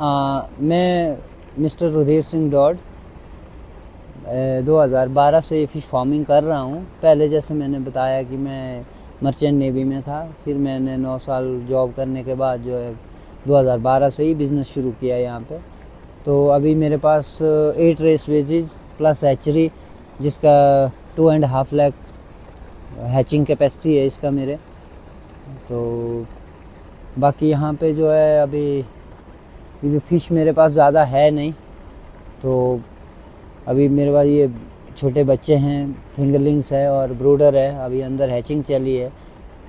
मैं mister Rudhir Singh dot 2012 से fish farming कर रहा हूँ। पहले जैसे मैंने बताया कि मैं मर्चेंट नेवी में था, फिर मैंने 9 साल जॉब करने के बाद जो है 2012 से ही बिज़नेस शुरू किया यहाँ पे। तो अभी मेरे पास 8 रेस वेजेज प्लस हैचरी, जिसका 2.5 लाख हैचिंग कैपेसिटी है इसका मेरे। तो बाकी यहाँ पे जो है अभी फ़िश मेरे पास ज़्यादा है नहीं, तो अभी मेरे पास ये छोटे बच्चे हैं, फिंगरलिंग्स है और ब्रूडर है, अभी अंदर हैचिंग चली है।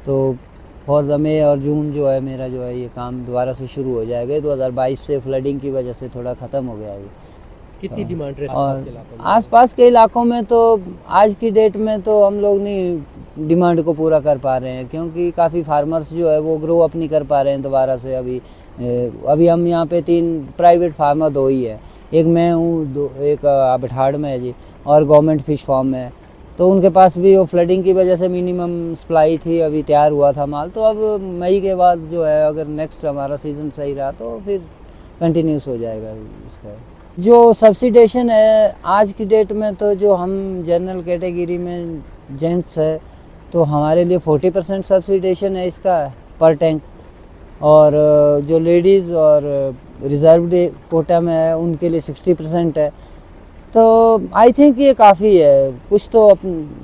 तो फॉर द मई और जून जो है मेरा जो है ये काम दोबारा से शुरू हो जाएगा। 2022 से फ्लडिंग की वजह से थोड़ा ख़त्म हो गया है। कितनी डिमांड है आसपास के इलाकों में? तो आज की डेट में तो हम लोग नहीं डिमांड को पूरा कर पा रहे हैं, क्योंकि काफ़ी फार्मर्स जो है वो ग्रो अप नहीं कर पा रहे हैं दोबारा से। अभी हम यहाँ पे 3 प्राइवेट फार्मर 2 ही है, एक मैं हूँ, एक बिठाड़ में है जी, और गवर्नमेंट फ़िश फार्म में है। तो उनके पास भी वो फ्लडिंग की वजह से मिनिमम सप्लाई थी, अभी तैयार हुआ था माल। तो अब मई के बाद जो है अगर नेक्स्ट हमारा सीज़न सही रहा तो फिर कंटिन्यूस हो जाएगा इसका। जो सब्सिडेशन है आज की डेट में, तो जो हम जनरल कैटेगरी में जेंट्स है तो हमारे लिए 40% सब्सिडेशन है इसका पर टैंक, और जो लेडीज़ और रिजर्व्ड कोटा में है उनके लिए 60% है। तो आई थिंक ये काफ़ी है, कुछ तो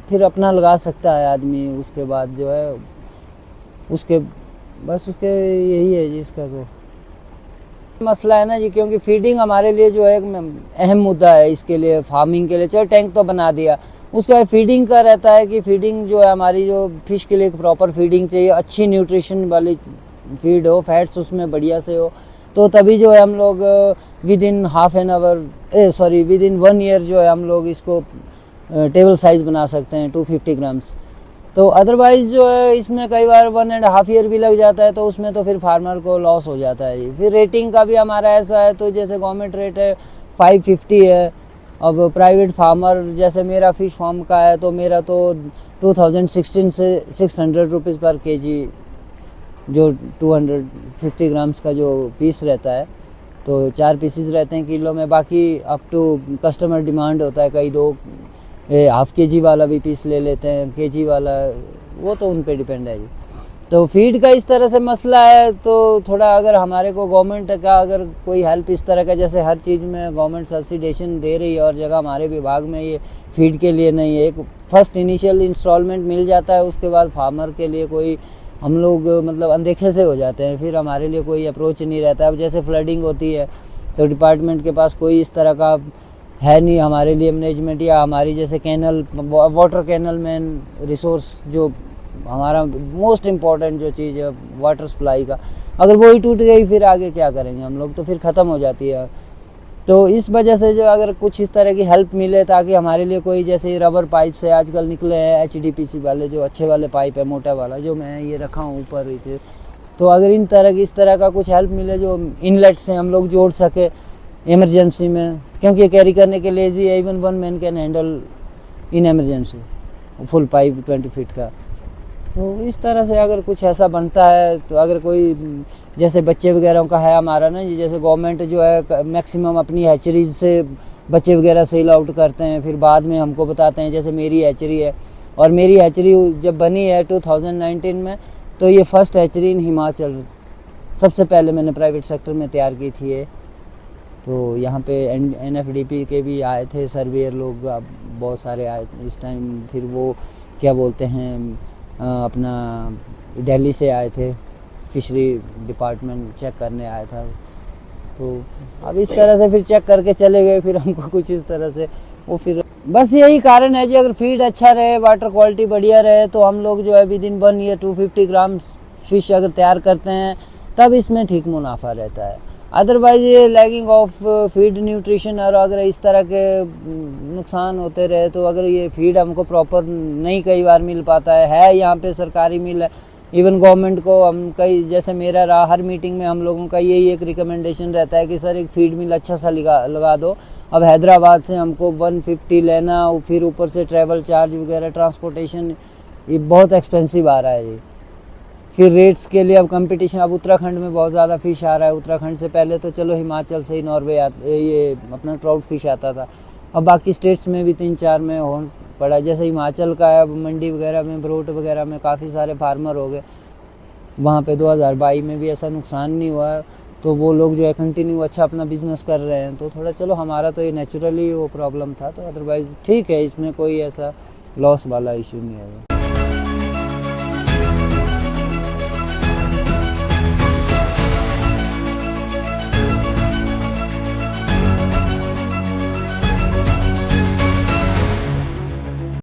फिर अपना लगा सकता है आदमी। उसके बाद जो है उसके यही है जी इसका तो मसला है ना जी, क्योंकि फीडिंग हमारे लिए जो है एक अहम मुद्दा है इसके लिए, फार्मिंग के लिए। चलो टैंक तो बना दिया, उसके बाद फीडिंग का रहता है कि फीडिंग जो है हमारी जो फिश के लिए प्रॉपर फीडिंग चाहिए, अच्छी न्यूट्रिशन वाली फीड हो, फैट्स उसमें बढ़िया से हो, तो तभी जो है हम लोग with in with in 1 year जो है हम लोग इसको टेबल साइज़ बना सकते हैं 250 ग्राम्स। तो अदरवाइज़ जो है इसमें कई बार 1.5 ईयर भी लग जाता है, तो उसमें तो फिर फार्मर को लॉस हो जाता है। फिर रेटिंग का भी हमारा ऐसा है, तो जैसे गवर्नमेंट रेट है 550 है। अब प्राइवेट फार्मर जैसे मेरा फ़िश फार्म का है, तो मेरा तो 2016 से 600 रुपीज़ पर केजी जो 250 ग्राम्स का जो पीस रहता है, तो 4 पीसेस रहते हैं किलो में। बाकी अप टू कस्टमर डिमांड होता है, कई 2 हाफ केजी वाला भी पीस ले लेते हैं, केजी वाला, वो तो उन पे डिपेंड है जी। तो फीड का इस तरह से मसला है, तो थोड़ा अगर हमारे को गवर्नमेंट का अगर कोई हेल्प इस तरह का, जैसे हर चीज़ में गवर्नमेंट सब्सिडेशन दे रही है और जगह हमारे विभाग में ये फीड के लिए नहीं है, एक फर्स्ट इनिशियल इंस्टॉलमेंट मिल जाता है, उसके बाद फार्मर के लिए कोई हम लोग मतलब अनदेखे से हो जाते हैं, फिर हमारे लिए कोई अप्रोच नहीं रहता है। अब जैसे फ्लडिंग होती है तो डिपार्टमेंट के पास कोई इस तरह का है नहीं हमारे लिए मैनेजमेंट, या हमारी जैसे कैनल, वाटर कैनल में रिसोर्स जो हमारा मोस्ट इम्पॉर्टेंट जो चीज़ है वाटर सप्लाई का, अगर वही टूट गई फिर आगे क्या करेंगे हम लोग, तो फिर ख़त्म हो जाती है। तो इस वजह से जो अगर कुछ इस तरह की हेल्प मिले, ताकि हमारे लिए कोई, जैसे रबर पाइप से आजकल निकले हैं HDPC वाले, जो अच्छे वाले पाइप है, मोटा वाला जो मैं ये रखा हूँ ऊपर ही, तो अगर इस तरह का कुछ हेल्प मिले जो इनलेट से हम लोग जोड़ सके इमरजेंसी में, क्योंकि ये कैरी करने के लिए जी even 1 man can handle in emergency full pipe 20 feet का। तो इस तरह से अगर कुछ ऐसा बनता है, तो अगर कोई जैसे बच्चे वगैरह का है हमारा ना, जैसे गवर्नमेंट जो है मैक्सिमम अपनी हैचरीज से बच्चे वगैरह सेल आउट करते हैं, फिर बाद में हमको बताते हैं। जैसे मेरी हैचरी है, और मेरी हैचरी जब बनी है 2019 में, तो ये फर्स्ट हैचरी इन हिमाचल सबसे पहले मैंने प्राइवेट सेक्टर में तैयार की थी ये। तो यहाँ पे NFDP के भी आए थे सर्वेयर लोग, बहुत सारे आए थे इस टाइम। फिर वो क्या बोलते हैं अपना दिल्ली से आए थे, फिशरी डिपार्टमेंट चेक करने आया था। तो अब इस तरह से फिर चेक करके चले गए, फिर हमको कुछ इस तरह से वो फिर बस यही कारण है जी, अगर फीड अच्छा रहे, वाटर क्वालिटी बढ़िया रहे, तो हम लोग जो है with in 1 year 250 gram fish अगर तैयार करते हैं, तब इसमें ठीक मुनाफा रहता है। अदरवाइज ये लैगिंग ऑफ फीड न्यूट्रिशन, और अगर इस तरह के नुकसान होते रहे, तो अगर ये फीड हमको प्रॉपर नहीं कई बार मिल पाता है यहाँ पे सरकारी मिल है, इवन गवर्नमेंट को हम कई, जैसे मेरा रहा, हर मीटिंग में हम लोगों का यही एक रिकमेंडेशन रहता है कि सर एक फीड मिल अच्छा सा लगा दो। अब हैदराबाद से हमको 150 लेना, फिर ऊपर से ट्रैवल चार्ज वगैरह, ट्रांसपोर्टेशन, ये बहुत एक्सपेंसिव आ रहा है जी। फिर रेट्स के लिए अब कंपटीशन, अब उत्तराखंड में बहुत ज़्यादा फ़िश आ रहा है। उत्तराखंड से पहले तो चलो हिमाचल से ही नॉर्वे ये अपना ट्राउट फ़िश आता था। अब बाकी स्टेट्स में भी 3-4 में हो पड़ा, जैसे हिमाचल का है, अब मंडी वगैरह में, भरोट वगैरह में काफ़ी सारे फार्मर हो गए। वहाँ पे 2022 में भी ऐसा नुकसान नहीं हुआ है, तो वो लोग जो है कंटिन्यू अच्छा अपना बिजनेस कर रहे हैं। तो थोड़ा चलो हमारा तो ये नेचुरली वो प्रॉब्लम था, तो अदरवाइज़ ठीक है, इसमें कोई ऐसा लॉस वाला इशू नहीं है।